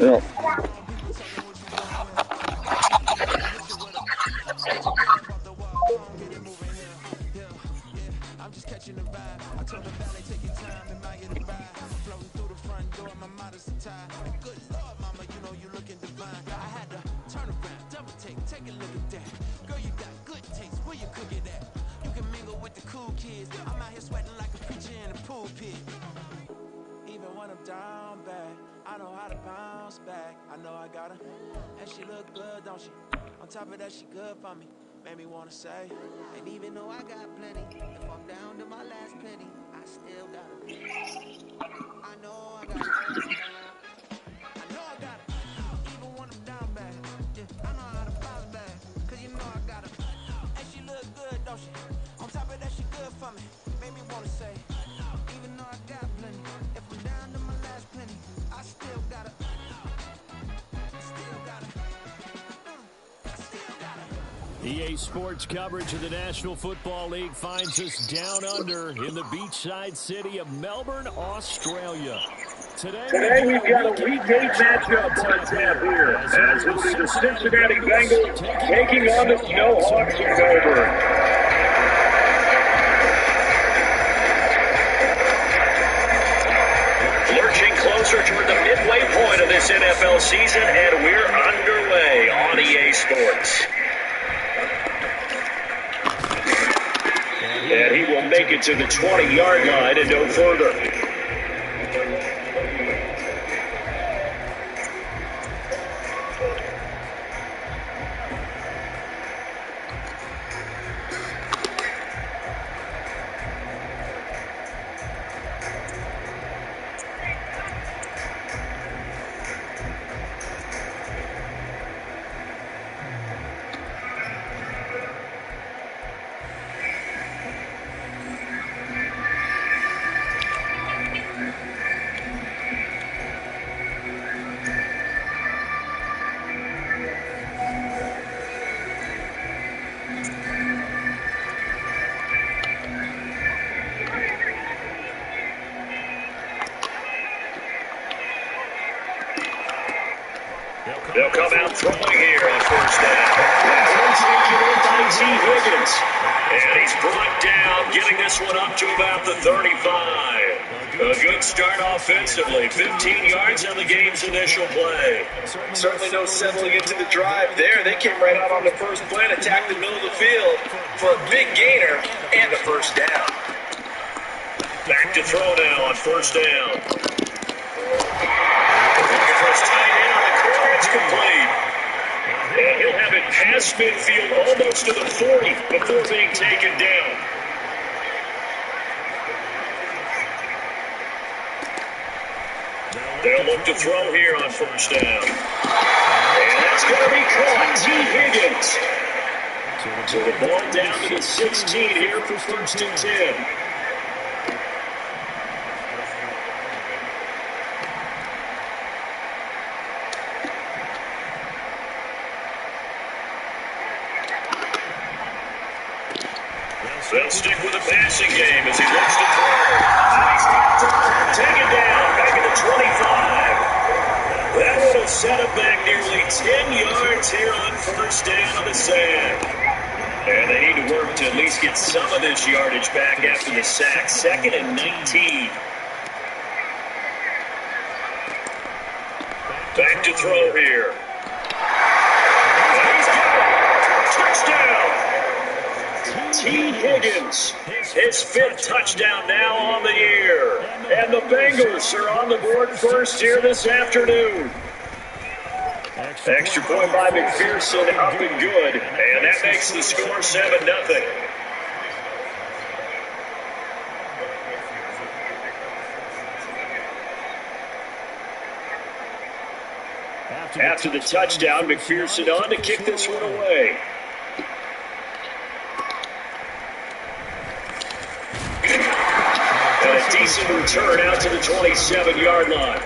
Yeah. EA Sports coverage of the National Football League finds us down under in the beachside city of Melbourne, Australia. Today we've got a Week 8 matchup on tap here, as it'll be the Cincinnati Bengals taking on the Snowhawks in Melbourne. Lurching closer toward the midway point of this NFL season, and we're underway on EA Sports. And he will make it to the 20-yard line and no further. They'll come out throwing here on first down. That's T. Higgins. And he's brought down, getting this one up to about the 35. A good start offensively. 15 yards on the game's initial play. Certainly no settling into the drive there. They came right out on the first play and attacked the middle of the field for a big gainer and a first down. Back to throw now on first down. It's complete. And he'll have it past midfield almost to the 40 before being taken down. They'll look to throw here on first down. And that's going to be caught. T. Higgins. So the ball down to the 16 here for first and 10. They'll stick with the passing game as he looks to throw. Taken down back at the 25. That would have set him back nearly 10 yards here on first down on the sack. And they need to work to at least get some of this yardage back after the sack. 2nd and 19. Back to throw here. T. Higgins, his 5th touchdown now on the year. And the Bengals are on the board first here this afternoon. Extra point by McPherson, up and good. And that makes the score 7-0. After the touchdown, McPherson on to kick this one away. And a decent return out to the 27-yard line.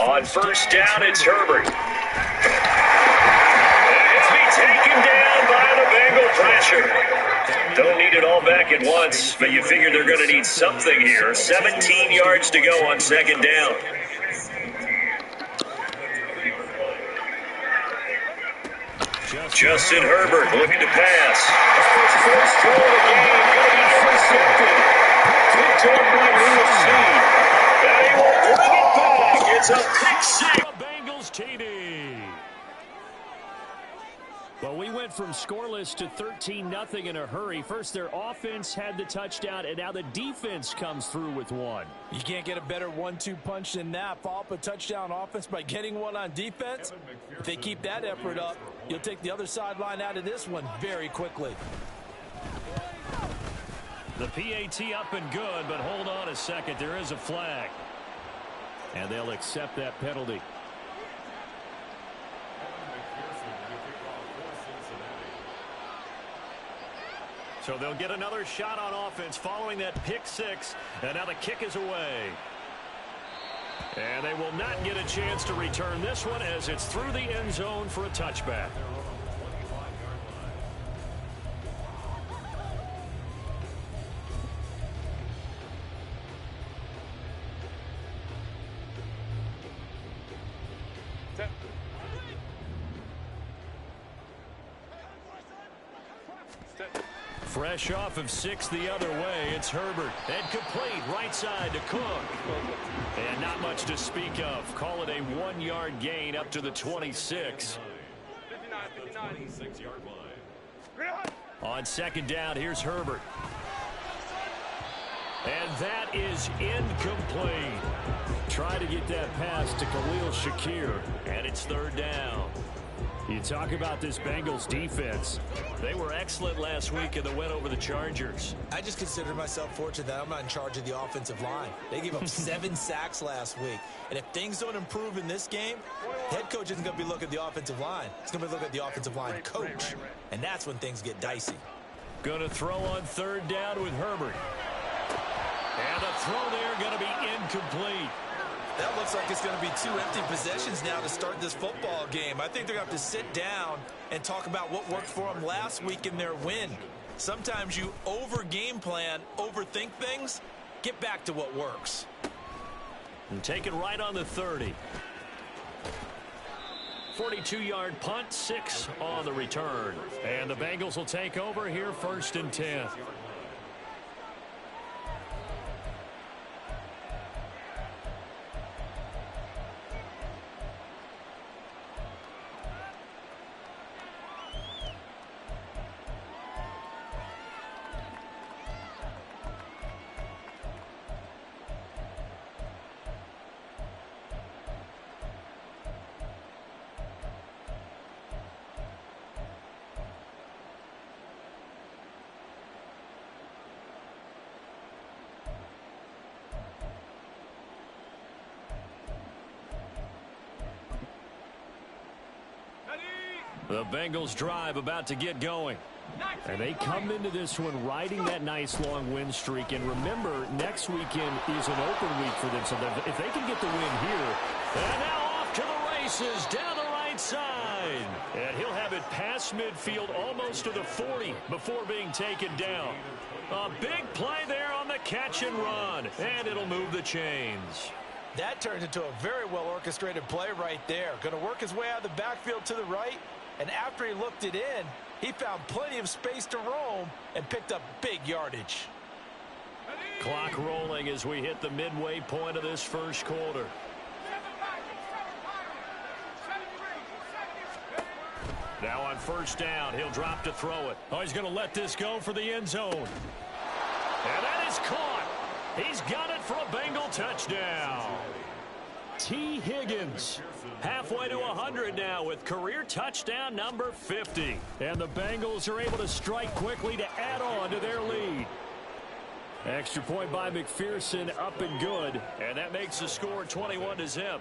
On first down, it's Herbert. It's be taken down by the Bengal pressure. Don't need it all back at once, but you figure they're going to need something here. 17 yards to go on second down. Justin Herbert looking to pass. First throw of the game, going to be intercepted. Picked up by Lewis Snead. And he will bring it back. It's a pick six. The Bengals TD. Well, we went from scoreless to 13-0 in a hurry. First, their offense had the touchdown, and now the defense comes through with one. You can't get a better 1-2 punch than that. Follow up a touchdown offense by getting one on defense. If they keep that effort up, you'll take the other sideline out of this one very quickly. The PAT up and good, but hold on a second. There is a flag. And they'll accept that penalty. So they'll get another shot on offense following that pick six. And now the kick is away. And they will not get a chance to return this one as it's through the end zone for a touchback. Fresh off of 6 the other way, it's Herbert. And complete right side to Cook. And not much to speak of. Call it a 1-yard gain up to the 26. On second down, here's Herbert. And that is incomplete. Try to get that pass to Khalil Shakir. And it's third down. You talk about this Bengals defense. They were excellent last week in the win over the Chargers. I just consider myself fortunate that I'm not in charge of the offensive line. They gave up 7 sacks last week. And if things don't improve in this game, head coach isn't going to be looking at the offensive line. He's going to be looking at the offensive line coach. And that's when things get dicey. Going to throw on third down with Herbert. And a throw there going to be incomplete. That looks like it's going to be 2 empty possessions now to start this football game. I think they're going to have to sit down and talk about what worked for them last week in their win. Sometimes you over-game plan, overthink things, get back to what works. And take it right on the 30. 42-yard punt, 6 on the return. And the Bengals will take over here, 1st and 10. The Bengals drive about to get going. And they come into this one riding that nice long win streak. And remember, next weekend is an open week for them. So if they can get the win here. And now off to the races down the right side. And he'll have it past midfield almost to the 40 before being taken down. A big play there on the catch and run. And it'll move the chains. That turns into a very well orchestrated play right there. Going to work his way out of the backfield to the right. And after he looked it in, he found plenty of space to roam and picked up big yardage. Clock rolling as we hit the midway point of this first quarter. Now on first down, he'll drop to throw it. Oh, he's going to let this go for the end zone. And that is caught. He's got it for a Bengal touchdown. T. Higgins, halfway to 100 now with career touchdown number 50. And the Bengals are able to strike quickly to add on to their lead. Extra point by McPherson, up and good. And that makes the score 21-0.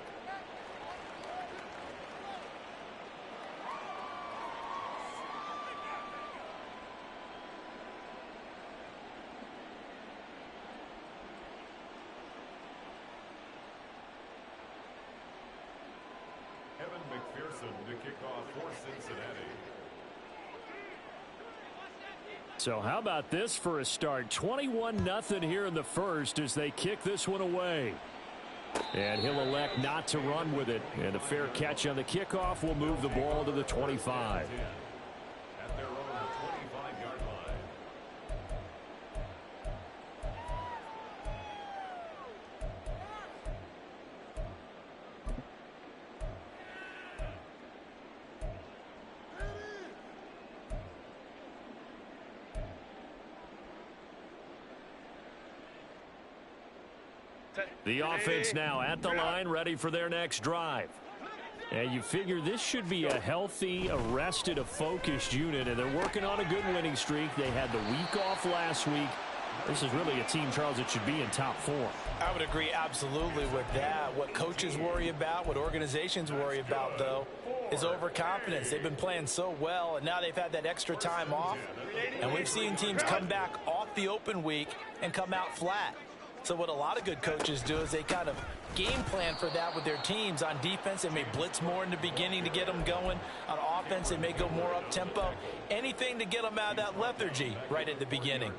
Pearson to kick off for Cincinnati. So how about this for a start? 21-0 here in the first as they kick this one away. And he'll elect not to run with it. And a fair catch on the kickoff will move the ball to the 25. At their own 25-yard line. The offense now at the line, ready for their next drive. And you figure this should be a healthy, arrested, a focused unit, and they're working on a good winning streak. They had the week off last week. This is really a team, Charles, that should be in top form. I would agree absolutely with that. What coaches worry about, what organizations worry about, though, is overconfidence. They've been playing so well, and now they've had that extra time off. And we've seen teams come back off the open week and come out flat. So what a lot of good coaches do is they kind of game plan for that with their teams. On defense, they may blitz more in the beginning to get them going. On offense, they may go more up-tempo. Anything to get them out of that lethargy right at the beginning.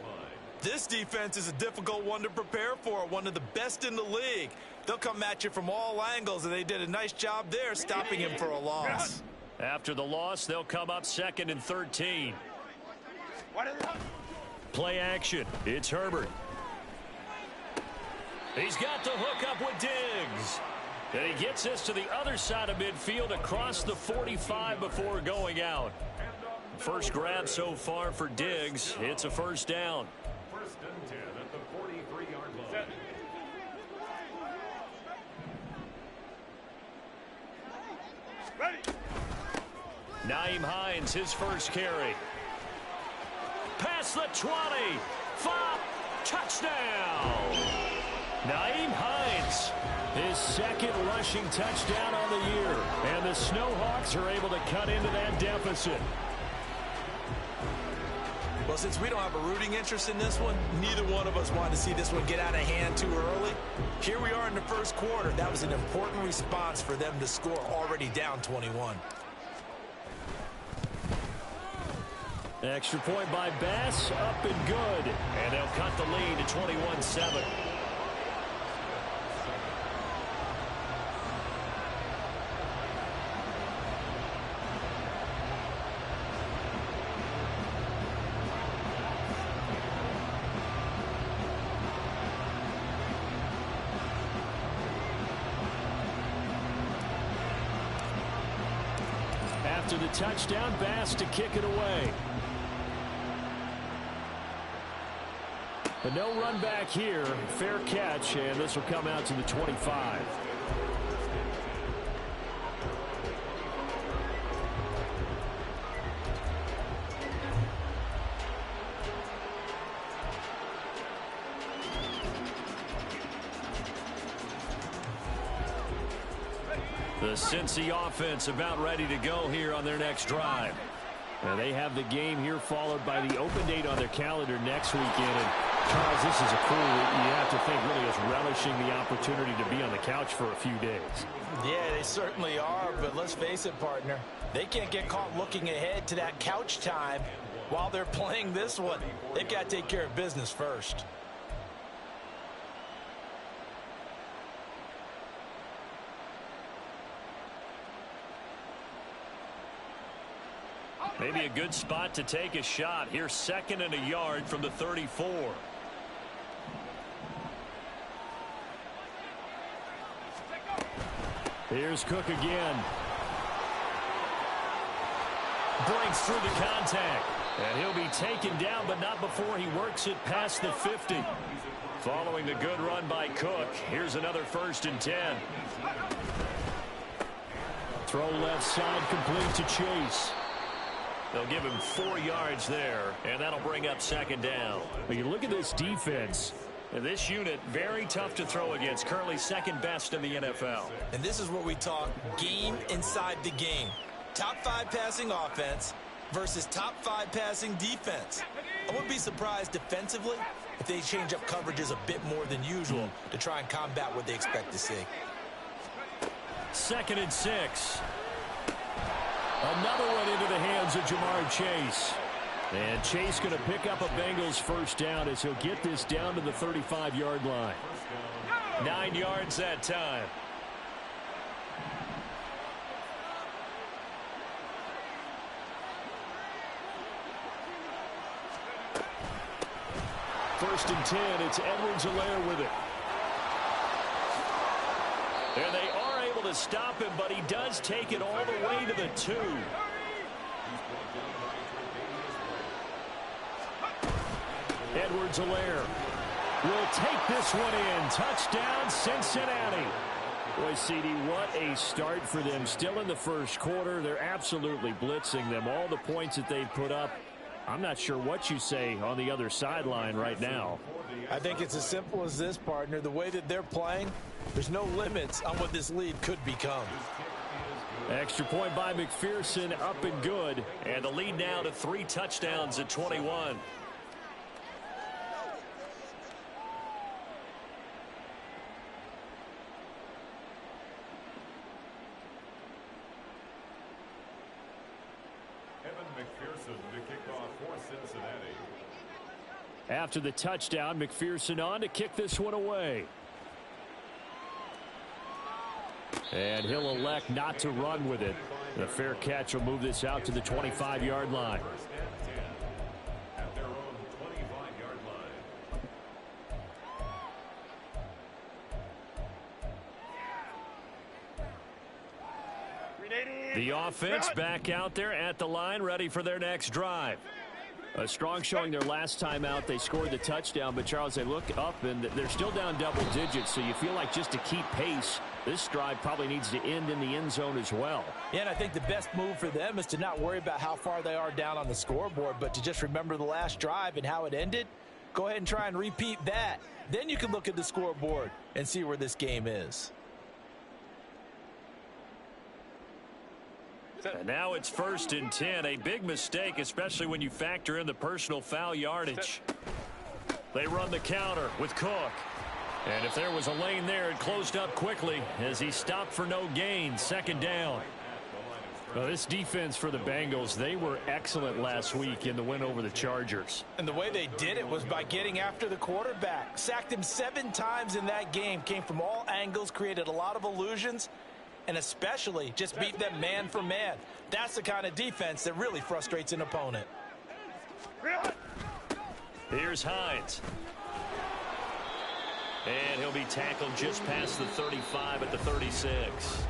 This defense is a difficult one to prepare for, one of the best in the league. They'll come at you from all angles, and they did a nice job there stopping him for a loss. After the loss, they'll come up 2nd and 13. Play action. It's Herbert. He's got the hook up with Diggs. And he gets this to the other side of midfield across the 45 before going out. First grab so far for Diggs. It's a first down. 1st and 10 at the 43-yard line. Nyheim Hines, his first carry. Past the 20. 5. Touchdown. Nyheim Hines, his 2nd rushing touchdown on the year. And the Snowhawks are able to cut into that deficit. Well, since we don't have a rooting interest in this one, neither one of us wanted to see this one get out of hand too early. Here we are in the first quarter. That was an important response for them to score already down 21. Extra point by Bass, up and good. And they'll cut the lead to 21-7. After the touchdown, Bass to kick it away. But no run back here. Fair catch, and this will come out to the 25. The Cincy offense about ready to go here on their next drive. And they have the game here followed by the open date on their calendar next weekend. And Charles, this is a crew that you have to think really is relishing the opportunity to be on the couch for a few days. Yeah, they certainly are, but let's face it, partner. They can't get caught looking ahead to that couch time while they're playing this one. They've got to take care of business first. Maybe a good spot to take a shot. Here's 2nd and a yard from the 34. Here's Cook again. Breaks through the contact. And he'll be taken down, but not before he works it past the 50. Following the good run by Cook, here's another 1st and 10. Throw left side complete to Chase. They'll give him 4 yards there, and that'll bring up 2nd down. But you look at this defense. And this unit, very tough to throw against, currently 2nd best in the NFL. And this is where we talk game inside the game. Top 5 passing offense versus top 5 passing defense. I wouldn't be surprised defensively if they change up coverages a bit more than usual to try and combat what they expect to see. 2nd and 6. Another one into the hands of Jamar Chase. And Chase going to pick up a Bengals first down as he'll get this down to the 35-yard line. 9 yards that time. First and 10, it's Edwards-Helaire with it. And they are able to stop him, but he does take it all the way to the 2. Edwards-Helaire will take this one in. Touchdown, Cincinnati. Boy, CD, what a start for them. Still in the first quarter. They're absolutely blitzing them. All the points that they've put up, I'm not sure what you say on the other sideline right now. I think it's as simple as this, partner. The way that they're playing, there's no limits on what this lead could become. Extra point by McPherson, up and good. And the lead now to 3 touchdowns at 21. McPherson to kick off for Cincinnati. After the touchdown, McPherson on to kick this one away. And he'll elect not to run with it. The fair catch will move this out to the 25-yard line. At their own 25-yard line. The offense back out there at the line, ready for their next drive. A strong showing their last time out. They scored the touchdown, but Charles, they look up and they're still down double digits, so you feel like just to keep pace, this drive probably needs to end in the end zone as well. Yeah, and I think the best move for them is to not worry about how far they are down on the scoreboard, but to just remember the last drive and how it ended. Go ahead and try and repeat that. Then you can look at the scoreboard and see where this game is. And now it's first and 10. A big mistake, especially when you factor in the personal foul yardage. They run the counter with Cook. And if there was a lane there, it closed up quickly as he stopped for no gain. Second down. Well, this defense for the Bengals, they were excellent last week in the win over the Chargers. And the way they did it was by getting after the quarterback. Sacked him 7 times in that game. Came from all angles, created a lot of illusions, and especially just beat them man for man. That's the kind of defense that really frustrates an opponent. Here's Hines. And he'll be tackled just past the 35 at the 36.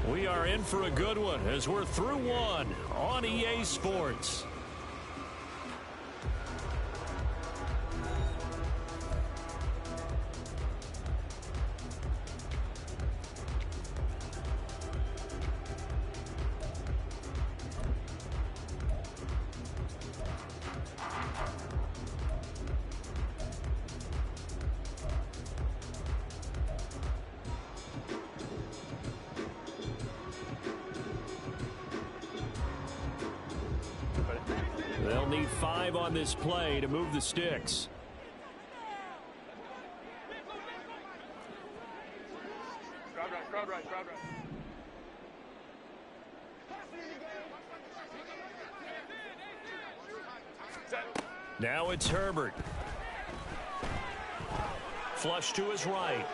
We are in for a good one as we're through one on EA Sports. They'll need 5 on this play to move the sticks. Crowd right. Now it's Herbert. Flush to his right.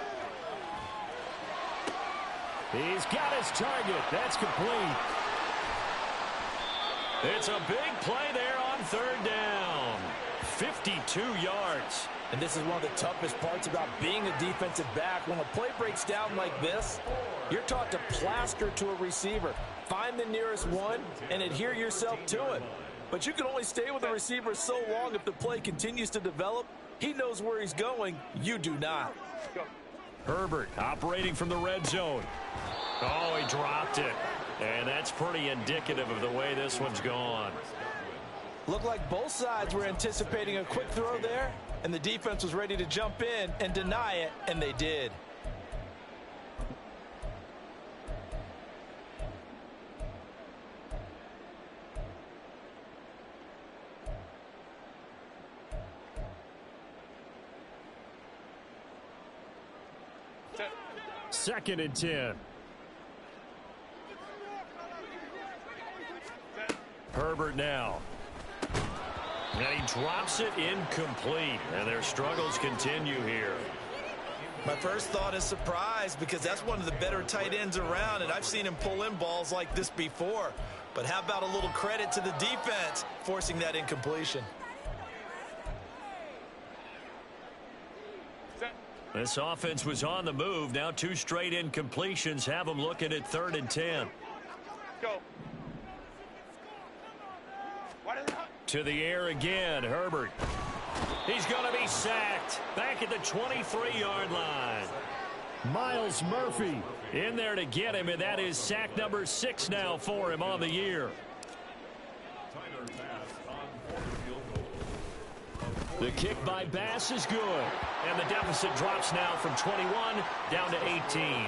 He's got his target. That's complete. It's a big play there on third down. 52 yards. And this is one of the toughest parts about being a defensive back. When a play breaks down like this, you're taught to plaster to a receiver. Find the nearest one and adhere yourself to it. But you can only stay with the receiver so long if the play continues to develop. He knows where he's going. You do not. Herbert operating from the red zone. Oh, he dropped it. And that's pretty indicative of the way this one's gone. Looked like both sides were anticipating a quick throw there, and the defense was ready to jump in and deny it, and they did. Second and 10. Herbert now. And he drops it incomplete. And their struggles continue here. My first thought is surprise because that's one of the better tight ends around, and I've seen him pull in balls like this before. But how about a little credit to the defense forcing that incompletion? This offense was on the move. Now 2 straight incompletions have them looking at 3rd and 10. Go. To the air again, Herbert. He's going to be sacked back at the 23-yard line. Myles Murphy in there to get him, and that is sack number 6 now for him on the year. The kick by Bass is good, and the deficit drops now from 21 down to 18.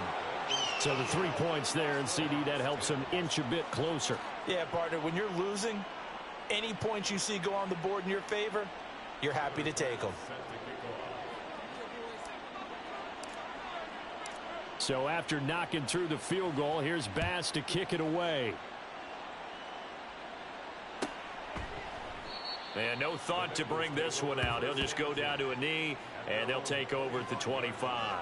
So the 3 points there, and CD, that helps him inch a bit closer. Yeah, partner, when you're losing, any points you see go on the board in your favor, you're happy to take them. So after knocking through the field goal, here's Bass to kick it away. And no thought to bring this one out. He'll just go down to a knee, and they'll take over at the 25.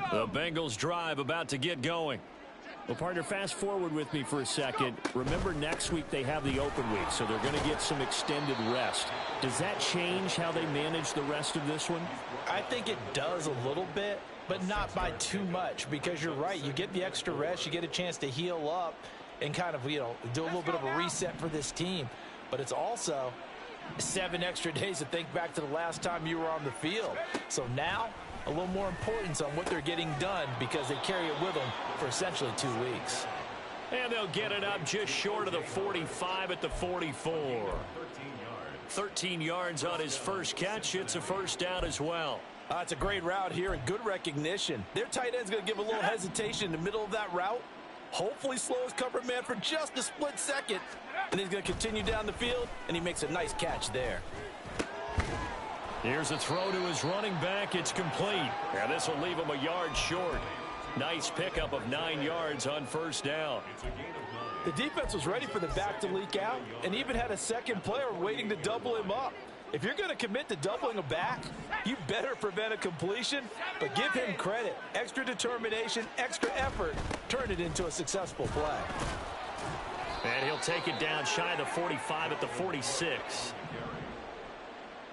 The Bengals drive about to get going. Well, partner, fast forward with me for a second. Remember, next week they have the open week, so they're going to get some extended rest. Does that change how they manage the rest of this one? I think it does a little bit, but not by too much, because you're right. You get the extra rest, you get a chance to heal up and kind of, do a little bit of a reset for this team. But it's also 7 extra days to think back to the last time you were on the field. So now, a little more importance on what they're getting done because they carry it with them for essentially 2 weeks. And they'll get it up just short of the 45 at the 44. 13 yards on his first catch. It's a first down as well. It's a great route here and good recognition. Their tight end's going to give a little hesitation in the middle of that route. Hopefully slow his cover man for just a split second. And he's going to continue down the field, and he makes a nice catch there. Here's a throw to his running back. It's complete. And this will leave him a yard short. Nice pickup of 9 yards on first down. The defense was ready for the back to leak out and even had a second player waiting to double him up. If you're going to commit to doubling a back, you better prevent a completion, but give him credit. Extra determination, extra effort, turn it into a successful play. And he'll take it down shy of the 45 at the 46.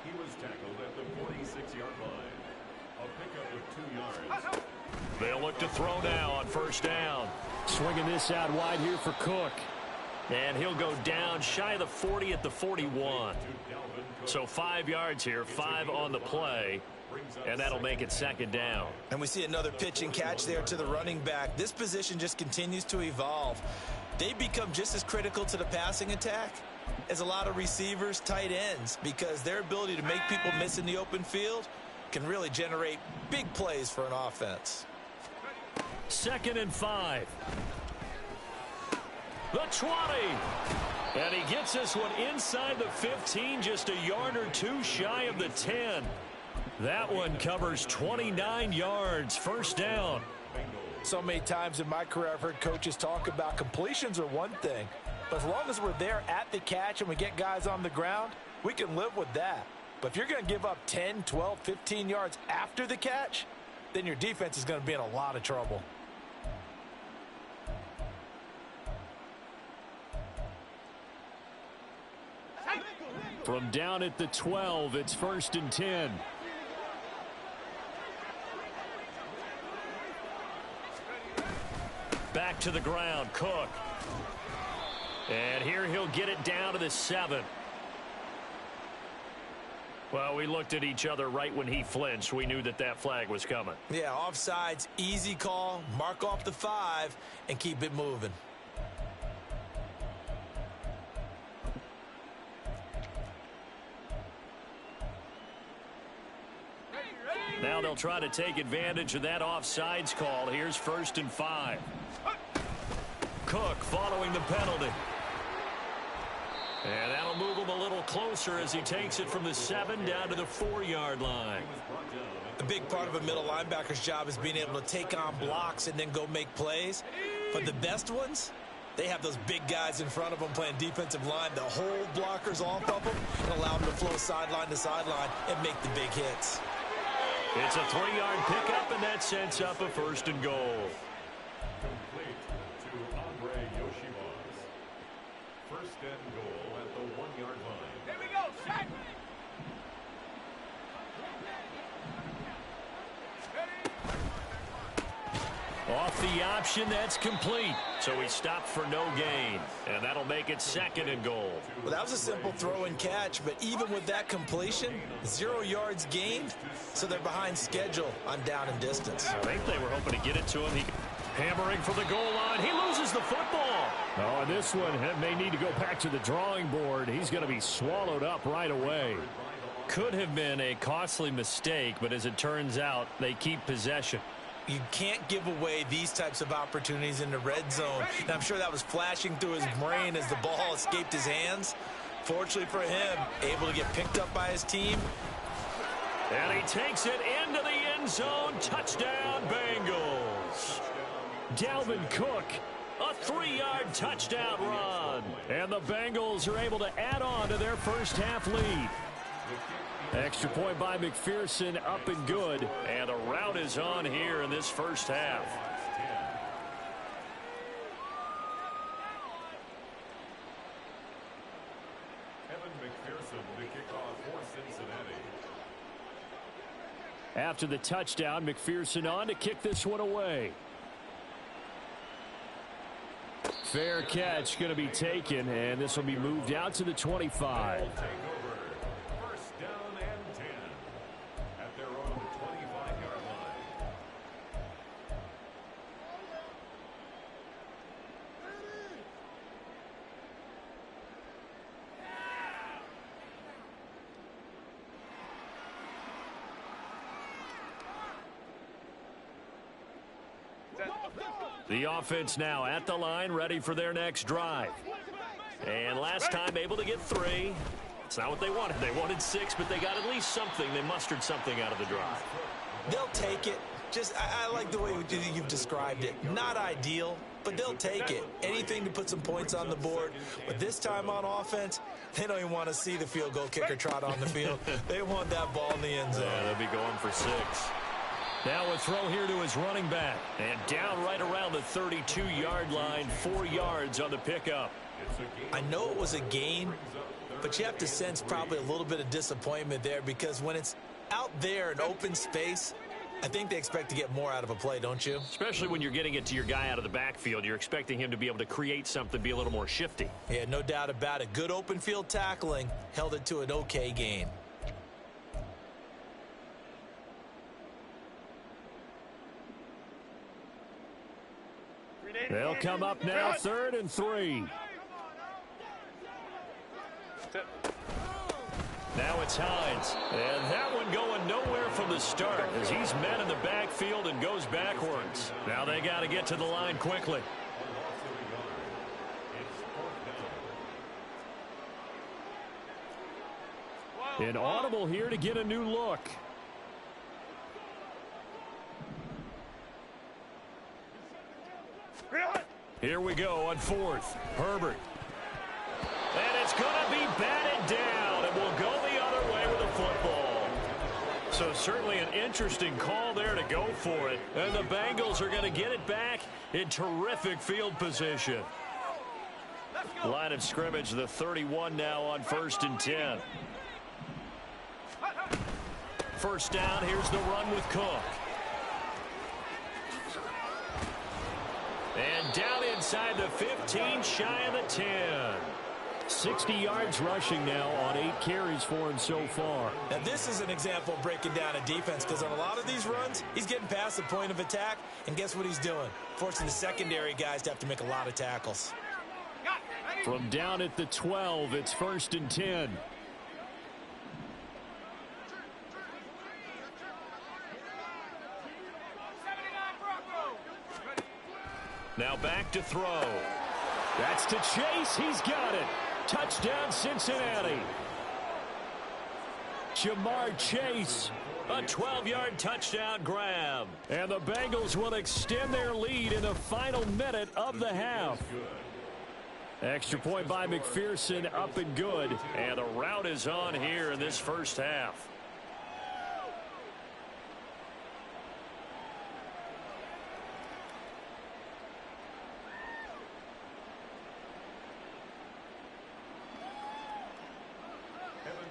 He was tackled at the 46-yard line. A pickup of 2 yards. They'll look to throw now on first down. Swinging this out wide here for Cook. And he'll go down shy of the 40 at the 41. So 5 yards here, 5 on the play. And that'll make it second down. And we see another pitch and catch there to the running back. This position just continues to evolve. They become just as critical to the passing attack as a lot of receivers, tight ends, because their ability to make people miss in the open field can really generate big plays for an offense. 2nd and 5. The 20. And he gets this one inside the 15, just a yard or 2 shy of the 10. That one covers 29 yards, first down. So many times in my career I've heard coaches talk about completions are one thing, but as long as we're there at the catch and we get guys on the ground, we can live with that. But if you're going to give up 10, 12, 15 yards after the catch, then your defense is going to be in a lot of trouble. From down at the 12, it's 1st and 10. Back to the ground, Cook. And here he'll get it down to the 7. Well, we looked at each other right when he flinched. We knew that that flag was coming. Yeah, offsides, easy call. Mark off the 5 and keep it moving. Now they'll try to take advantage of that offsides call. Here's 1st and 5. Cook following the penalty. And that'll move him a little closer as he takes it from the 7 down to the 4-yard line. A big part of a middle linebacker's job is being able to take on blocks and then go make plays. But the best ones, they have those big guys in front of them playing defensive line to hold blockers off of them and allow them to flow sideline to sideline and make the big hits. It's a 3-yard pickup, and that sets up a 1st and goal. Complete to Andre Yoshibas. 1st and goal at the 1-yard line. Here we go. Set. Off the option, that's complete. So he stopped for no gain, and that'll make it 2nd and goal. Well, that was a simple throw and catch, but even with that completion, 0 yards gained, so they're behind schedule on down and distance. I think they were hoping to get it to him. Hammering for the goal line. He loses the football. Oh, and this one may need to go back to the drawing board. He's going to be swallowed up right away. Could have been a costly mistake, but as it turns out, they keep possession. You can't give away these types of opportunities in the red zone. And I'm sure that was flashing through his brain as the ball escaped his hands. Fortunately for him, able to get picked up by his team. And he takes it into the end zone. Touchdown, Bengals. Dalvin Cook, a 3-yard touchdown run. And the Bengals are able to add on to their first half lead. Extra point by McPherson, up and good. And the rout is on here in this first half. Evan McPherson, the kickoff for Cincinnati. After the touchdown, McPherson on to kick this one away. Fair catch going to be taken, and this will be moved out to the 25. Take over. 1st down and 10 at their own 25-yard line. The offense now at the line, ready for their next drive. And last time able to get 3. It's not what they wanted. They wanted 6, but they got at least something. They mustered something out of the drive. They'll take it. I like the way you've described it. Not ideal, but they'll take it. Anything to put some points on the board. But this time on offense, they don't even want to see the field goal kicker trot on the field. They want that ball in the end zone. Yeah, they'll be going for 6. Now a throw here to his running back. And down right around the 32-yard line, 4 yards on the pickup. I know it was a gain, but you have to sense probably a little bit of disappointment there because when it's out there in open space, I think they expect to get more out of a play, don't you? Especially when you're getting it to your guy out of the backfield. You're expecting him to be able to create something, be a little more shifty. Yeah, no doubt about it. Good open field tackling, held it to an okay gain. They'll come up now, 3rd and 3. Now it's Hines. And that one going nowhere from the start as he's met in the backfield and goes backwards. Now they got to get to the line quickly. An audible here to get a new look. Here we go on 4th. Herbert. And it's going to be batted down, and we'll go the other way with a football. So certainly an interesting call there to go for it. And the Bengals are going to get it back in terrific field position. Line of scrimmage, the 31 now on 1st and 10. First down, here's the run with Cook. And down inside the 15, shy of the 10. 60 yards rushing now on 8 carries for him so far. Now this is an example of breaking down a defense, because on a lot of these runs, he's getting past the point of attack, and guess what he's doing? Forcing the secondary guys to have to make a lot of tackles. From down at the 12, it's 1st and 10. Now back to throw. That's to Chase. He's got it. Touchdown, Cincinnati. Jamar Chase, a 12-yard touchdown grab. And the Bengals will extend their lead in the final minute of the half. Extra point by McPherson, up and good. And the route is on here in this first half.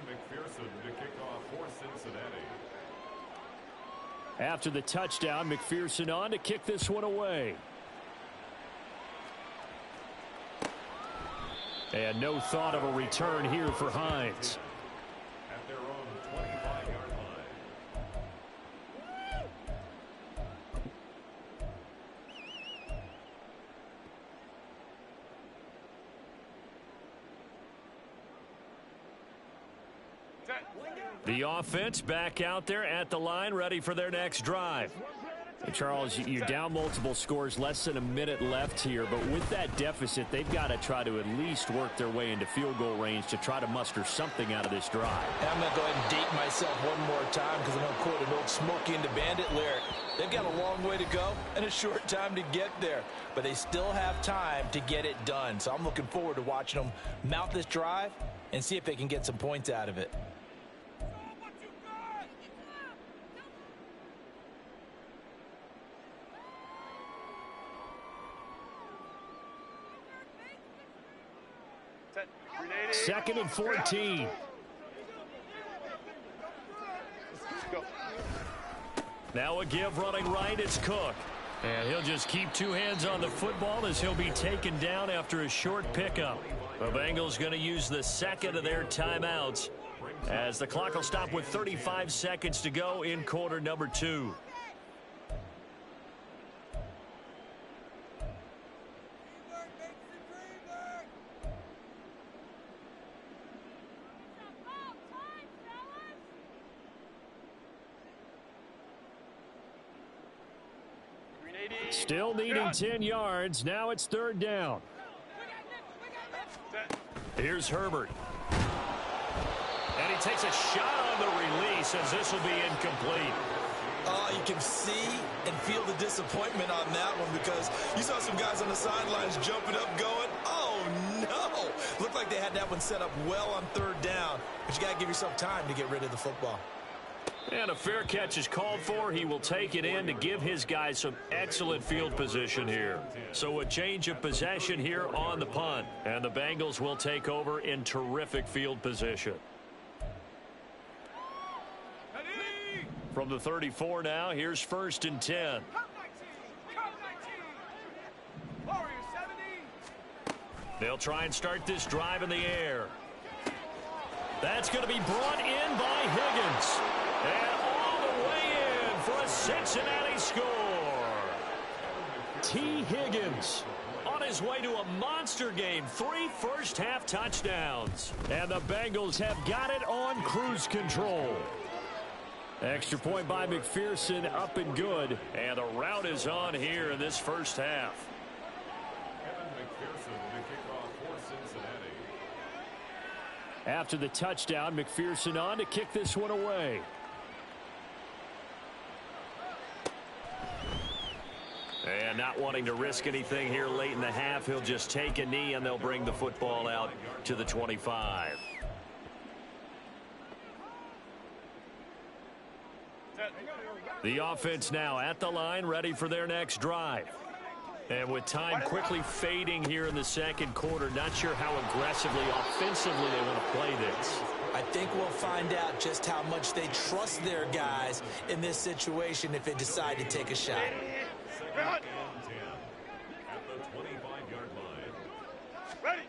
McPherson to kick off for Cincinnati. After the touchdown, McPherson on to kick this one away. And no thought of a return here for Hines. At their own 25-yard line. The offense back out there at the line, ready for their next drive. Hey, Charles, you're down multiple scores, less than a minute left here, but with that deficit, they've got to try to at least work their way into field goal range to try to muster something out of this drive. And I'm going to go ahead and date myself one more time, because I'm going to quote an old Smokey and the Bandit lyric. They've got a long way to go and a short time to get there, but they still have time to get it done. So I'm looking forward to watching them mount this drive and see if they can get some points out of it. Second and 14. Now a give running right, it's Cook. And he'll just keep two hands on the football as he'll be taken down after a short pickup. The Bengals going to use the second of their timeouts as the clock will stop with 35 seconds to go in quarter number 2. Still needing 10 yards. Now it's third down. Here's Herbert. And he takes a shot on the release as this will be incomplete. You can see and feel the disappointment on that one, because you saw some guys on the sidelines jumping up going, oh no. Looked like they had that one set up well on third down, but you got to give yourself time to get rid of the football. And a fair catch is called for. He will take it in to give his guys some excellent field position here. So a change of possession here on the punt. And the Bengals will take over in terrific field position. From the 34 now, here's 1st and 10. They'll try and start this drive in the air. That's going to be brought in by Higgins. And all the way in for a Cincinnati score. T. Higgins on his way to a monster game. 3 first-half touchdowns. And the Bengals have got it on cruise control. Extra point by McPherson, up and good. And the route is on here in this first half. After the touchdown, McPherson on to kick this one away. And not wanting to risk anything here late in the half, he'll just take a knee and they'll bring the football out to the 25. The offense now at the line, ready for their next drive. And with time quickly fading here in the second quarter, not sure how aggressively, offensively they want to play this. I think we'll find out just how much they trust their guys in this situation if they decide to take a shot. At the 25-yard line. Ready.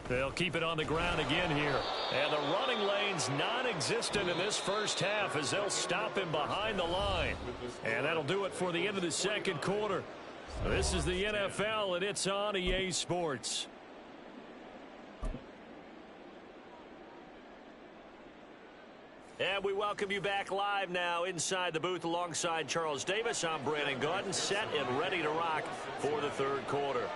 They'll keep it on the ground again here. And the running lane's non-existent in this first half as they'll stop him behind the line. And that'll do it for the end of the second quarter. This is the NFL, and it's on EA Sports. And we welcome you back live now inside the booth alongside Charles Davis. I'm Brandon Gaudin, set and ready to rock for the third quarter.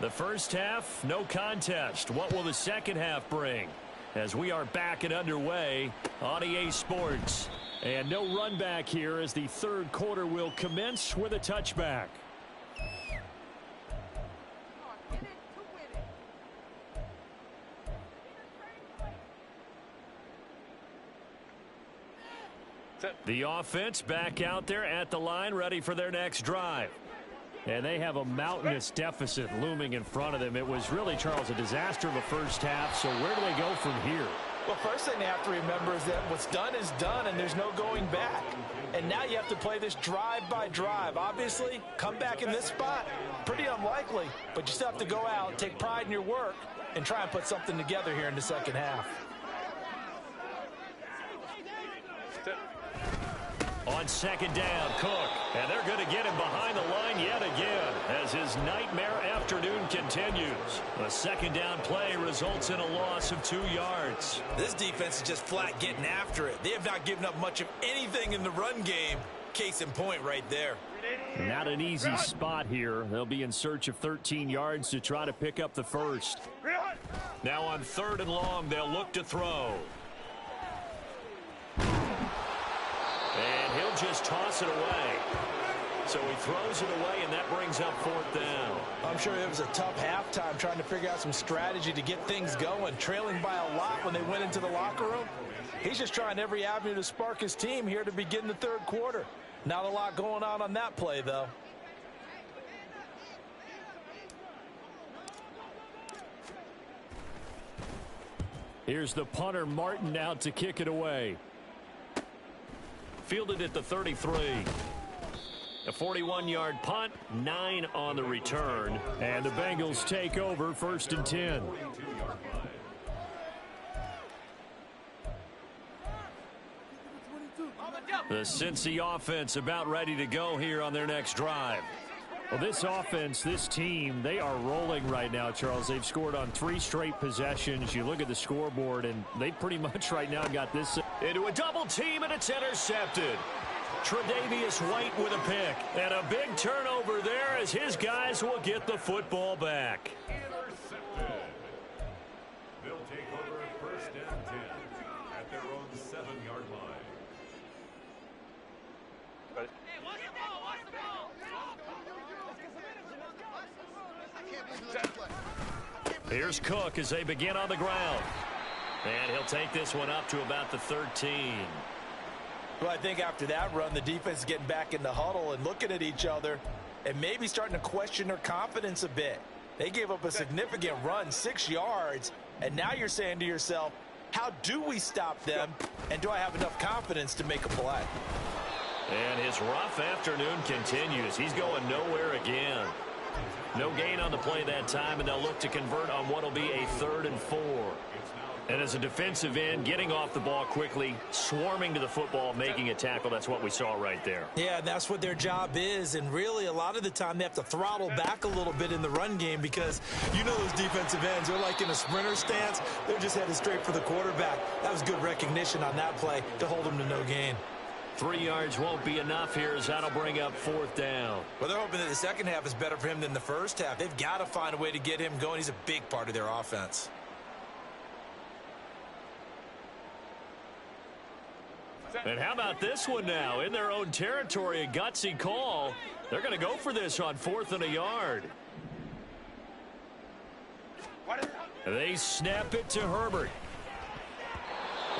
The first half, no contest. What will the second half bring? As we are back and underway on EA Sports. And no run back here as the third quarter will commence with a touchback. The offense back out there at the line, ready for their next drive. And they have a mountainous deficit looming in front of them. It was really, Charles, a disaster of a first half. So where do they go from here? Well, first thing they have to remember is that what's done is done, and there's no going back. And now you have to play this drive by drive. Obviously, come back in this spot, pretty unlikely. But you still have to go out, take pride in your work, and try and put something together here in the second half. On second down, Cook. And they're going to get him behind the line yet again as his nightmare afternoon continues. A second down play results in a loss of 2 yards. This defense is just flat getting after it. They have not given up much of anything in the run game. Case in point right there. Not an easy spot here. They'll be in search of 13 yards to try to pick up the first. Now on third and long, they'll look to throw. And he'll just toss it away. So he throws it away, and that brings up fourth down. I'm sure it was a tough halftime trying to figure out some strategy to get things going, trailing by a lot when they went into the locker room. He's just trying every avenue to spark his team here to begin the third quarter. Not a lot going on that play, though. Here's the punter, Martin, out to kick it away. Fielded at the 33. A 41-yard punt, 9 on the return. And the Bengals take over first and 10. The Cincy offense about ready to go here on their next drive. Well, this offense, this team, they are rolling right now, Charles. They've scored on 3 straight possessions. You look at the scoreboard, and they pretty much right now got this into a double team, and it's intercepted. Tre'Davious White with a pick, and a big turnover there as his guys will get the football back. Intercepted. They'll take over first and 10 at their own 7-yard line. Here's Cook as they begin on the ground. And he'll take this one up to about the 13. Well, I think after that run, the defense is getting back in the huddle and looking at each other and maybe starting to question their confidence a bit. They gave up a significant run, 6 yards, and now you're saying to yourself, how do we stop them, and do I have enough confidence to make a play? And his rough afternoon continues. He's going nowhere again. No gain on the play that time, and they'll look to convert on what will be a 3rd and 4. And as a defensive end, getting off the ball quickly, swarming to the football, making a tackle, that's what we saw right there. Yeah, that's what their job is, and really a lot of the time they have to throttle back a little bit in the run game because you know those defensive ends, they're like in a sprinter stance. They're just headed straight for the quarterback. That was good recognition on that play to hold them to no gain. 3 yards won't be enough here as that'll bring up 4th down. Well, they're hoping that the second half is better for him than the first half. They've got to find a way to get him going. He's a big part of their offense. And how about this one now? In their own territory, a gutsy call. They're going to go for this on 4th and a yard. They snap it to Herbert.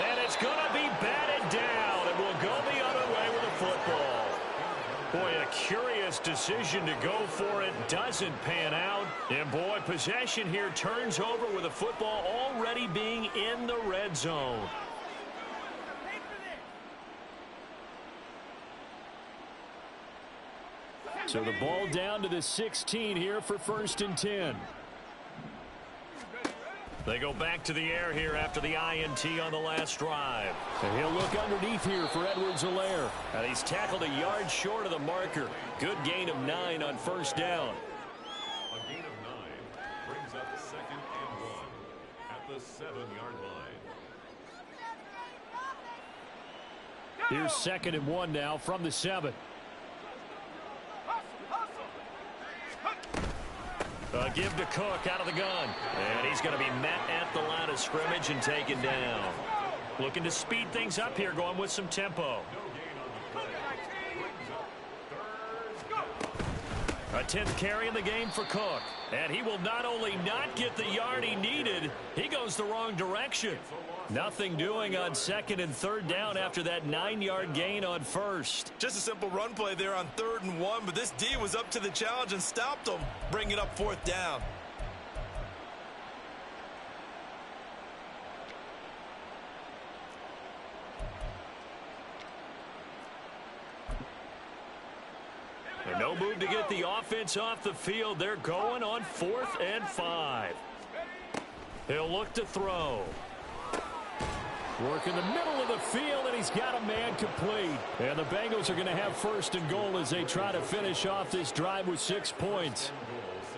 And it's going to be batted down. And will go the other way with the football. Boy, a curious decision to go for it. Doesn't pan out. And, boy, possession here turns over with the football already being in the red zone. So the ball down to the 16 here for 1st and 10. They go back to the air here after the INT on the last drive. And he'll look underneath here for Edwards-Helaire. And he's tackled a yard short of the marker. Good gain of 9 on 1st down. A gain of 9 brings up 2nd and 1 at the 7-yard line. Here's 2nd and 1 now from the 7. Give to Cook out of the gun. And he's going to be met at the line of scrimmage and taken down. Looking to speed things up here, going with some tempo. A 10th carry in the game for Cook. And he will not only not get the yard he needed, he goes the wrong direction. Nothing doing on 2nd and 3rd down after that 9-yard gain on 1st. Just a simple run play there on 3rd and 1, but this D was up to the challenge and stopped him, bringing up 4th down. And no move to get the offense off the field. They're going on 4th and 5. He'll look to throw. Work in the middle of the field, and he's got a man complete. And the Bengals are going to have 1st and goal as they try to finish off this drive with 6 points.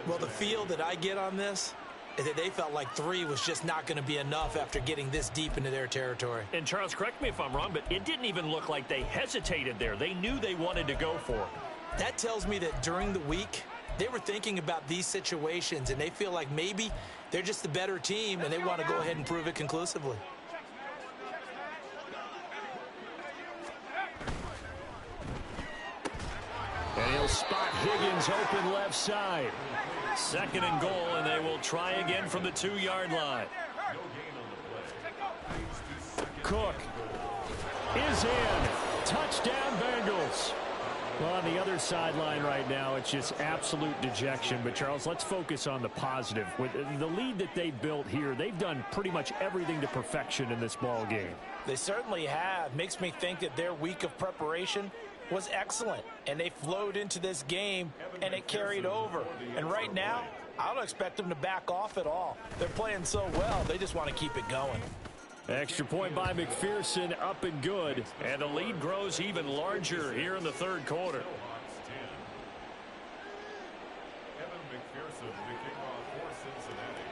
Well, the feel that I get on this is that they felt like 3 was just not going to be enough after getting this deep into their territory. And, Charles, correct me if I'm wrong, but it didn't even look like they hesitated there. They knew they wanted to go for it. That tells me that during the week, they were thinking about these situations, and they feel like maybe they're just the better team, and they want to go ahead and prove it conclusively. And he'll spot Higgins open left side. 2nd and goal, and they will try again from the 2-yard line. Cook is in. Touchdown, Bengals. Well, on the other sideline right now, it's just absolute dejection. But, Charles, let's focus on the positive. With the lead that they built here, they've done pretty much everything to perfection in this ball game. They certainly have. Makes me think that their week of preparation was excellent, and they flowed into this game, and it carried over. And right now, I don't expect them to back off at all. They're playing so well, they just want to keep it going. Extra point by McPherson, up and good. And the lead grows even larger here in the 3rd quarter. Evan McPherson to kick off for Cincinnati.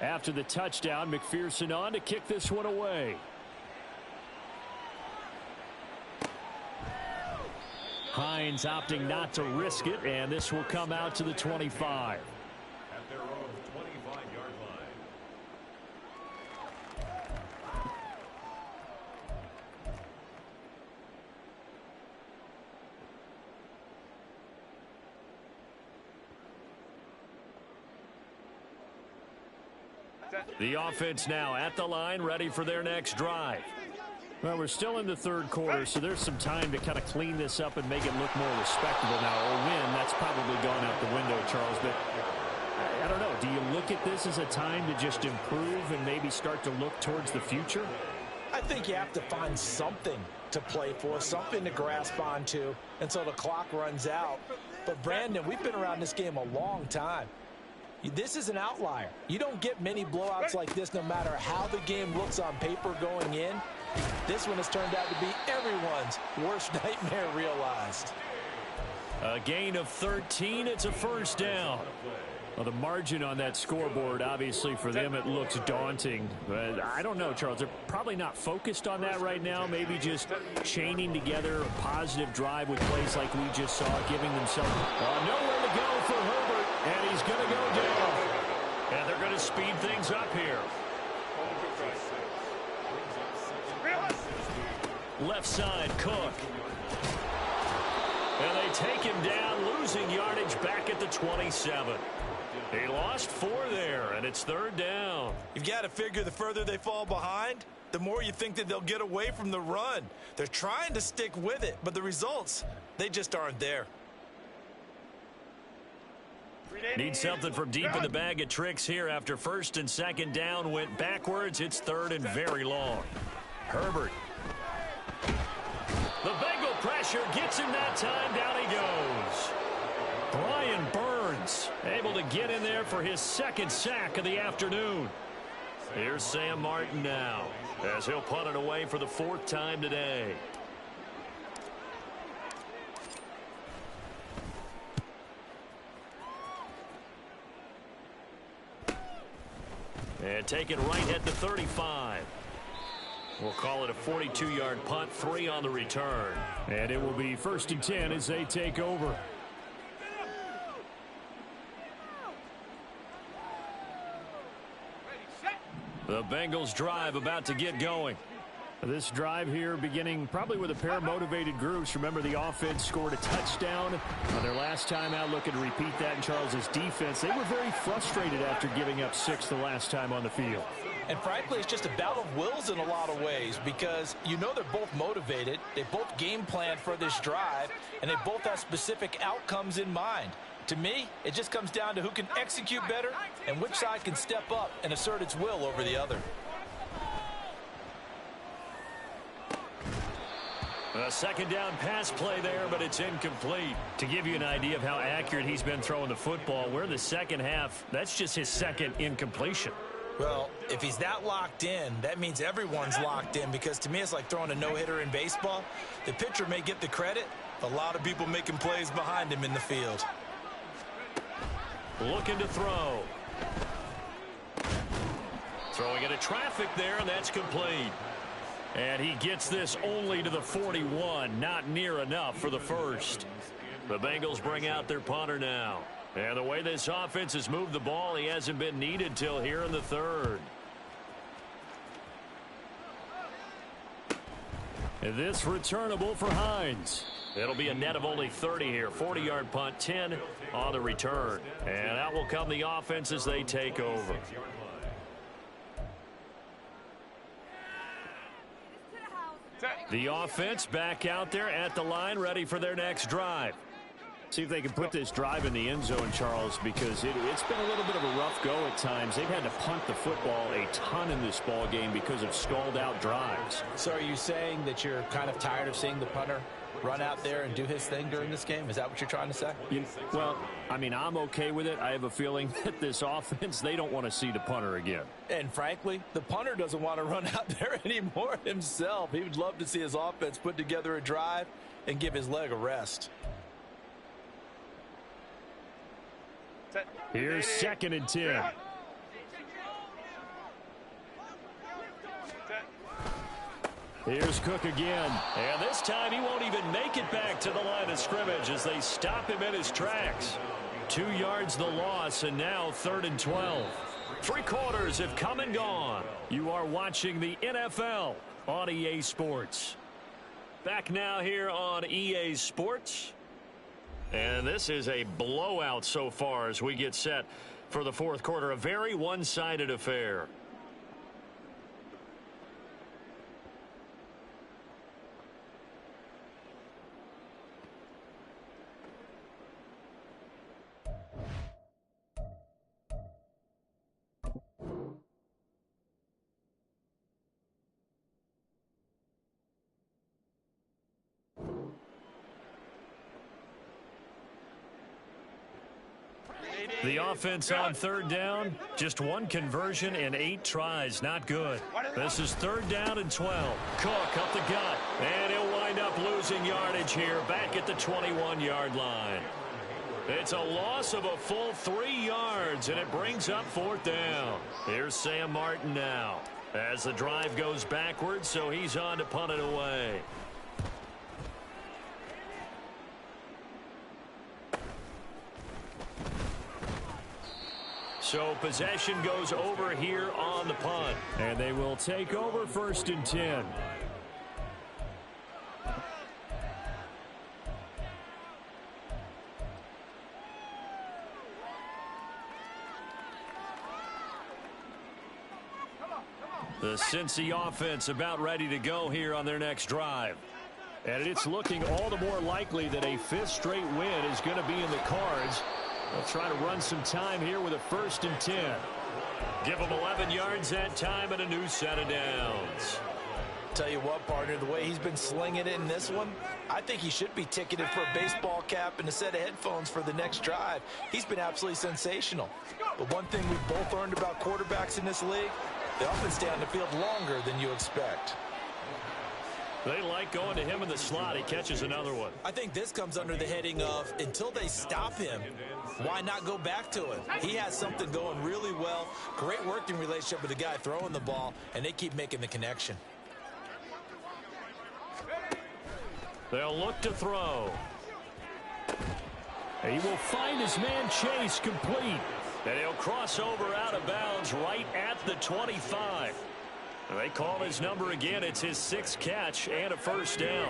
After the touchdown, McPherson on to kick this one away. Hines opting not to risk it, and this will come out to the 25. At their own 25-yard line. The offense now at the line, ready for their next drive. Well, we're still in the 3rd quarter, so there's some time to kind of clean this up and make it look more respectable now. Or win, that's probably gone out the window, Charles. But I don't know. Do you look at this as a time to just improve and maybe start to look towards the future? I think you have to find something to play for, something to grasp onto until the clock runs out. But, Brandon, we've been around this game a long time. This is an outlier. You don't get many blowouts like this no matter how the game looks on paper going in. This one has turned out to be everyone's worst nightmare realized. A gain of 13. It's a 1st down. Well, the margin on that scoreboard, obviously, for them, it looks daunting. But I don't know, Charles. They're probably not focused on that right now. Maybe just chaining together a positive drive with plays like we just saw, giving themselves nowhere to go for Herbert. And he's going to go down. And they're going to speed things up here. Left side, Cook. And they take him down, losing yardage back at the 27. He lost 4 there, and it's 3rd down. You've got to figure the further they fall behind, the more you think that they'll get away from the run. They're trying to stick with it, but the results, they just aren't there. Need something from deep in the bag of tricks here after 1st and 2nd down went backwards. It's 3rd and very long. Herbert. The Bengal pressure gets him that time. Down he goes. Brian Burns able to get in there for his 2nd sack of the afternoon. Here's Sam Martin now as he'll punt it away for the 4th time today. And take it right at the 35. We'll call it a 42-yard punt, 3 on the return. And it will be 1st and 10 as they take over. The Bengals drive about to get going. This drive here beginning probably with a pair of motivated groups. Remember, the offense scored a touchdown on their last time out. Looking to repeat that in Charles's defense. They were very frustrated after giving up 6 the last time on the field. And frankly, it's just a battle of wills in a lot of ways because you know they're both motivated. They both game planned for this drive, and they both have specific outcomes in mind. To me, it just comes down to who can execute better and which side can step up and assert its will over the other. A 2nd down pass play there, but it's incomplete. To give you an idea of how accurate he's been throwing the football, we're in the 2nd half. That's just his 2nd incompletion. Well, if he's that locked in, that means everyone's locked in because to me it's like throwing a no-hitter in baseball. The pitcher may get the credit, a lot of people making plays behind him in the field. Looking to throw. Throwing into traffic there, and that's complete. And he gets this only to the 41, not near enough for the 1st. The Bengals bring out their punter now. And the way this offense has moved the ball, he hasn't been needed till here in the 3rd. And this returnable for Hines. It'll be a net of only 30 here. 40-yard punt, 10 on the return. And out will come the offense as they take over. The offense back out there at the line, ready for their next drive. See if they can put this drive in the end zone, Charles, because it's been a little bit of a rough go at times. They've had to punt the football a ton in this ball game because of stalled-out drives. So are you saying that you're kind of tired of seeing the punter run out there and do his thing during this game? Is that what you're trying to say? Well, I mean, I'm okay with it. I have a feeling that this offense, they don't want to see the punter again. And frankly, the punter doesn't want to run out there anymore himself. He would love to see his offense put together a drive and give his leg a rest. Here's 2nd and 10. Here's Cook again. And this time he won't even make it back to the line of scrimmage as they stop him in his tracks. 2 yards the loss, and now 3rd and 12. 3 quarters have come and gone. You are watching the NFL on EA Sports. Back now here on EA Sports. And this is a blowout so far as we get set for the 4th quarter. A very one-sided affair. The offense on 3rd down, just 1 conversion and 8 tries. Not good. This is 3rd down and 12. Cook up the gut, and he'll wind up losing yardage here back at the 21-yard line. It's a loss of a full 3 yards, and it brings up 4th down. Here's Sam Martin now as the drive goes backwards, so he's on to punt it away. So possession goes over here on the punt. And they will take over 1st and 10. The Cincy offense about ready to go here on their next drive. And it's looking all the more likely that a fifth straight win is going to be in the cards. They'll try to run some time here with a 1st and 10. Give them 11 yards that time and a new set of downs. Tell you what, partner, the way he's been slinging it in this one, I think he should be ticketed for a baseball cap and a set of headphones for the next drive. He's been absolutely sensational. But one thing we've both learned about quarterbacks in this league, they often stay on the field longer than you expect. They like going to him in the slot. He catches another one. I think this comes under the heading of, until they stop him, why not go back to it? He has something going really well, great working relationship with the guy throwing the ball, and they keep making the connection. They'll look to throw. He will find his man Chase complete. And he'll cross over out of bounds right at the 25. They call his number again. It's his 6th catch and a 1st down.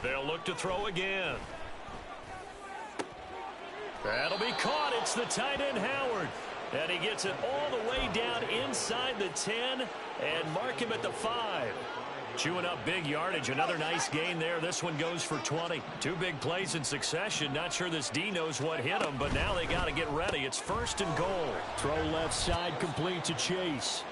They'll look to throw again. That'll be caught. It's the tight end Howard. And he gets it all the way down inside the 10 and mark him at the 5. Chewing up big yardage. Another nice gain there. This one goes for 20. 2 big plays in succession. Not sure this D knows what hit him, but now they got to get ready. It's 1st and goal. Throw left side complete to Chase.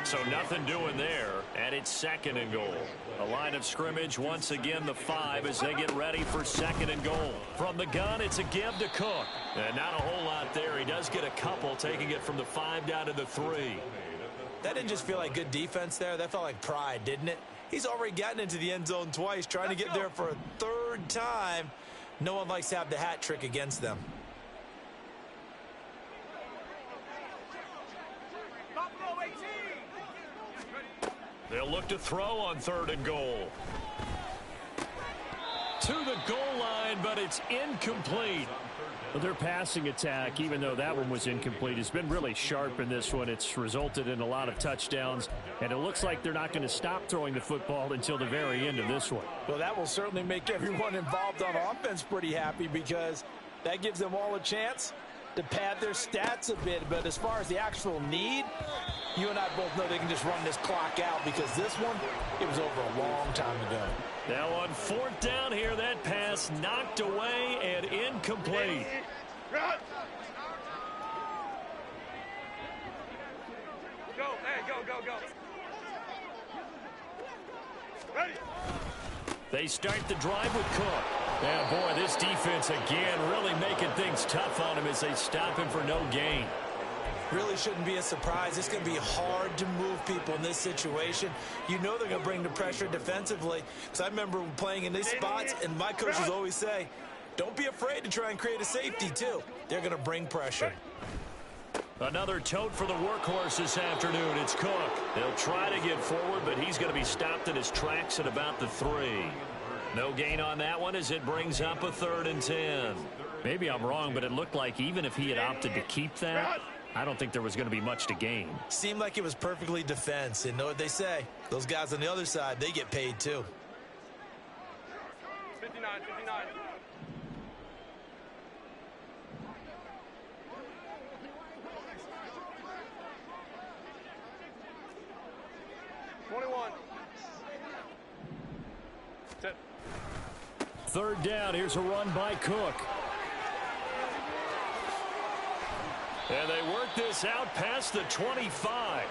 So nothing doing there, and it's 2nd and goal. A line of scrimmage once again the 5 as they get ready for 2nd and goal. From the gun, it's a give to Cook. And not a whole lot there. He does get a couple, taking it from the 5 down to the 3. That didn't just feel like good defense there. That felt like pride, didn't it? He's already gotten into the end zone twice, trying to get there for a 3rd time. No one likes to have the hat trick against them. They'll look to throw on 3rd and goal. To the goal line, but it's incomplete. Well, their passing attack, even though that one was incomplete, has been really sharp in this one. It's resulted in a lot of touchdowns, and it looks like they're not going to stop throwing the football until the very end of this one. Well, that will certainly make everyone involved on offense pretty happy, because that gives them all a chance to pad their stats a bit. But as far as the actual need, you and I both know they can just run this clock out, because this one, it was over a long time ago. Now on 4th down here, that pass knocked away and incomplete. Go, hey, go. Ready. They start the drive with Cook. Yeah, boy, this defense again really making things tough on him as they stop him for no gain. Really shouldn't be a surprise. It's going to be hard to move people in this situation. You know they're going to bring the pressure defensively. Because I remember playing in these spots, and my coaches always say, don't be afraid to try and create a safety, too. They're going to bring pressure. Another tote for the workhorse this afternoon. It's Cook. They'll try to get forward, but he's going to be stopped in his tracks at about the 3. No gain on that one as it brings up a 3rd and 10. Maybe I'm wrong, but it looked like even if he had opted to keep that, I don't think there was going to be much to gain. Seemed like it was perfectly defense. And know what they say? Those guys on the other side, they get paid too. 59. 21. 3rd down. Here's a run by Cook. And they work this out past the 25.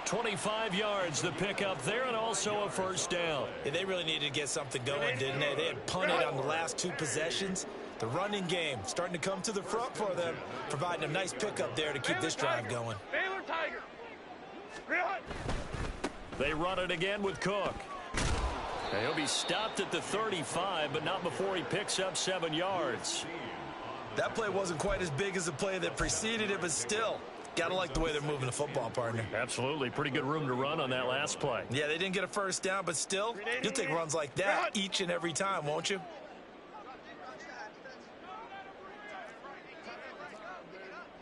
25 yards the pickup there, and also a 1st down. Yeah, they really needed to get something going, didn't they? They had punted on the last 2 possessions. The running game starting to come to the front for them, providing a nice pickup there to keep this drive going. Baylor Tiger. They run it again with Cook. And he'll be stopped at the 35, but not before he picks up 7 yards. That play wasn't quite as big as the play that preceded it, but still, gotta like the way they're moving the football, partner. Absolutely. Pretty good room to run on that last play. Yeah, they didn't get a 1st down, but still, you'll take runs like that each and every time, won't you?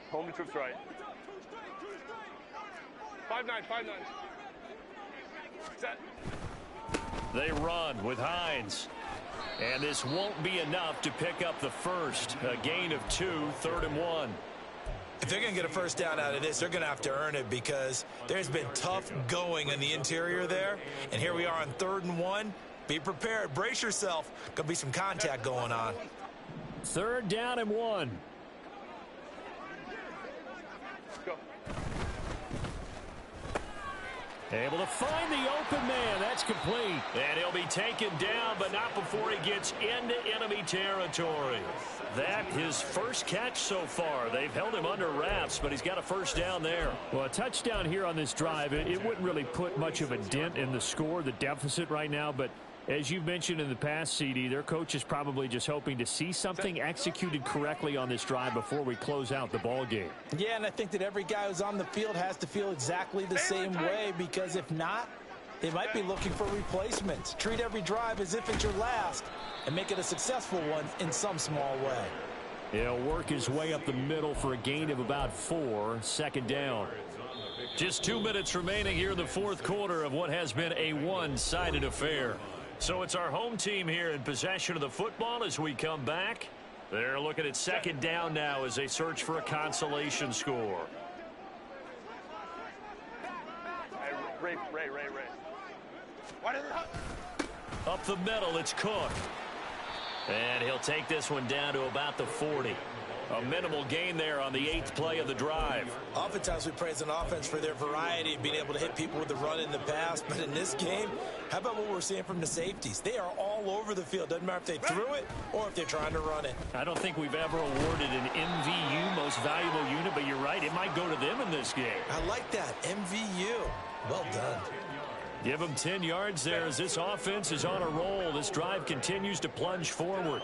Home to troops right. 5-9. Set. They run with Hines. And this won't be enough to pick up the 1st. A gain of 2, 3rd and 1. If they're going to get a first down out of this, they're going to have to earn it because there's been tough going in the interior there. And here we are on 3rd and 1. Be prepared. Brace yourself. Going to be some contact going on. 3rd down and 1. Go. Able to find the open man. That's complete. And he'll be taken down, but not before he gets into enemy territory. That his first catch so far. They've held him under wraps, but he's got a first down there. Well, a touchdown here on this drive, it wouldn't really put much of a dent in the score, the deficit right now, but as you've mentioned in the past, CD, their coach is probably just hoping to see something executed correctly on this drive before we close out the ball game. Yeah, and I think that every guy who's on the field has to feel exactly the same way, because if not, they might be looking for replacements. Treat every drive as if it's your last and make it a successful one in some small way. He'll work his way up the middle for a gain of about 4, 2nd down. Just 2 minutes remaining here in the 4th quarter of what has been a one-sided affair. So it's our home team here in possession of the football as we come back. They're looking at 2nd down now as they search for a consolation score. Ray. Up the middle, it's Cook. And he'll take this one down to about the 40. A minimal gain there on the 8th play of the drive. Oftentimes we praise an offense for their variety of being able to hit people with the run in the pass. But in this game, how about what we're seeing from the safeties? They are all over the field. Doesn't matter if they threw it or if they're trying to run it. I don't think we've ever awarded an MVU, most valuable unit, but you're right. It might go to them in this game. I like that. MVU. Well done. Give them 10 yards there as this offense is on a roll. This drive continues to plunge forward.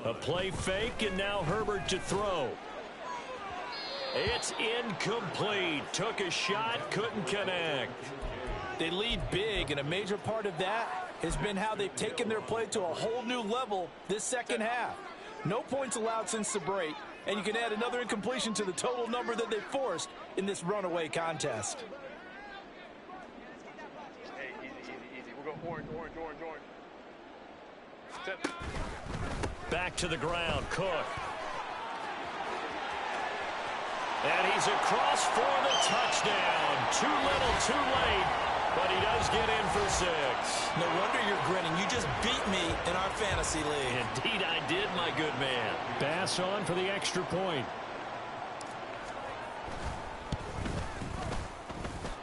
A play fake, and now Herbert to throw. It's incomplete. Took a shot, couldn't connect. They lead big, and a major part of that has been how they've taken their play to a whole new level this second half. No points allowed since the break, and you can add another incompletion to the total number that they forced in this runaway contest. Hey, easy. We'll go orange. Set. Back to the ground, Cook. And he's across for the touchdown. Too little, too late, but he does get in for 6. No wonder you're grinning. You just beat me in our fantasy league. Indeed I did, my good man. Bass on for the extra point.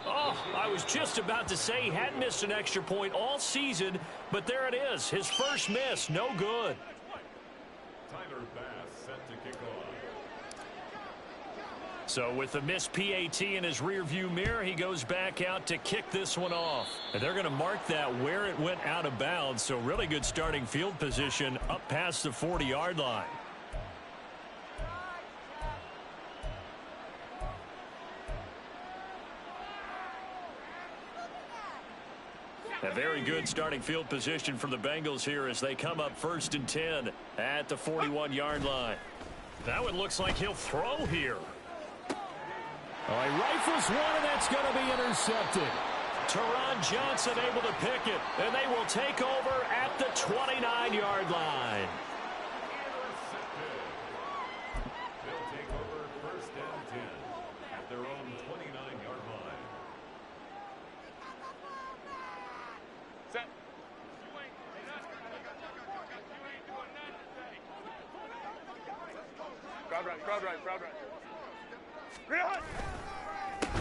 Oh, I was just about to say he hadn't missed an extra point all season, but there it is. His first miss, no good. Tyler Bass set to kick off. So with the missed PAT in his rearview mirror, he goes back out to kick this one off. And they're going to mark that where it went out of bounds. So really good starting field position up past the 40-yard line. A very good starting field position for the Bengals here as they come up 1st and 10 at the 41-yard line. Now it looks like he'll throw here. Oh, he rifles one, and that's going to be intercepted. Teron Johnson able to pick it, and they will take over at the 29-yard line. They'll take over 1st and 10 at their own 29-yard line. Set. Crowd right.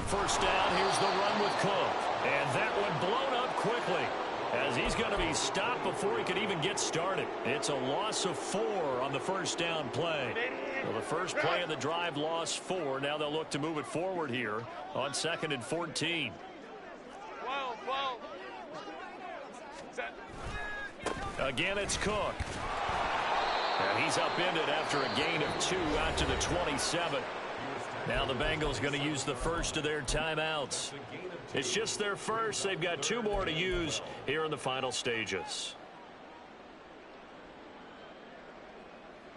First down, here's the run with Cook. And that one blown up quickly as he's going to be stopped before he could even get started. It's a loss of 4 on the first down play. Well, the first play of the drive lost 4. Now they'll look to move it forward here on 2nd and 14. 12. Set. Again, it's Cook. And he's upended after a gain of 2 out to the 27. Now the Bengals going to use the first of their timeouts. It's just their first. They've got 2 more to use here in the final stages.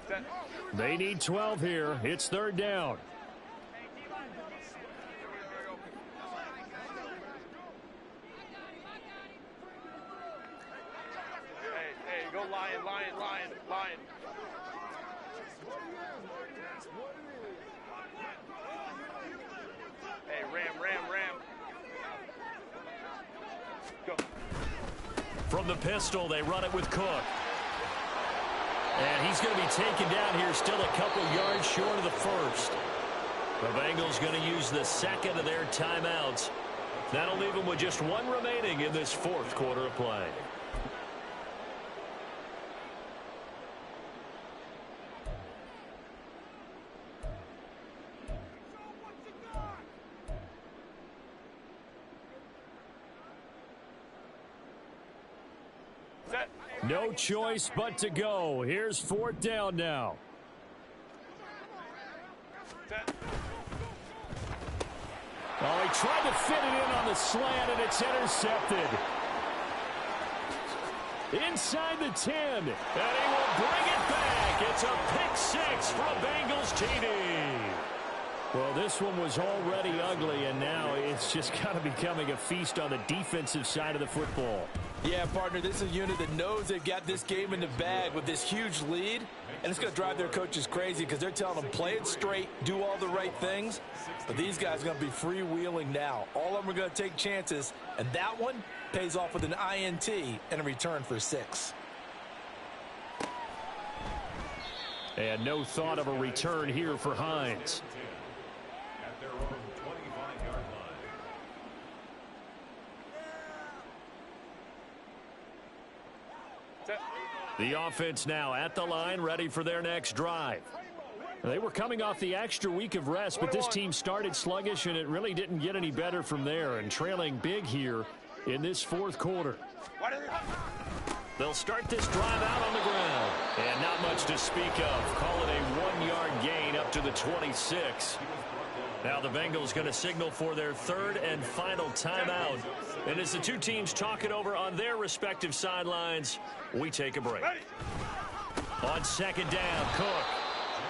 Set. They need 12 here. It's 3rd down. Hey, go lion. From the pistol, they run it with Cook. And he's going to be taken down here, still a couple yards short of the first. The Bengals going to use the second of their timeouts. That'll leave them with just one remaining in this fourth quarter of play. Set. No choice but to go. Here's fourth down now. Set. Oh, he tried to fit it in on the slant, and it's intercepted. Inside the 10, and he will bring it back. It's a pick six for a Bengals TD. Well, this one was already ugly, and now it's just kind of becoming a feast on the defensive side of the football. Yeah, partner, this is a unit that knows they've got this game in the bag with this huge lead, and it's going to drive their coaches crazy because they're telling them play it straight, do all the right things, but these guys are going to be freewheeling now. All of them are going to take chances, and that one pays off with an INT and a return for 6. And no thought of a return here for Hines. At their own 25-yard line. Set. The offense now at the line, ready for their next drive. They were coming off the extra week of rest, but this team started sluggish, and it really didn't get any better from there, and trailing big here in this fourth quarter. They'll start this drive out on the ground, and not much to speak of. Call it a 1-yard gain up to the 26. Now the Bengals going to signal for their third and final timeout. And as the two teams talk it over on their respective sidelines, we take a break. On second down, Cook.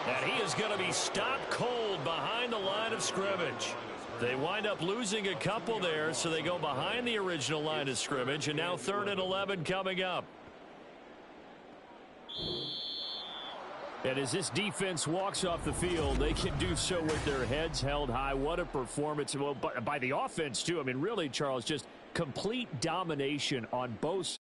And he is going to be stopped cold behind the line of scrimmage. They wind up losing a couple there, so they go behind the original line of scrimmage, and now 3rd and 11 coming up. And as this defense walks off the field, they can do so with their heads held high. What a performance. Well, by the offense, too. I mean, really, Charles, just complete domination on both sides.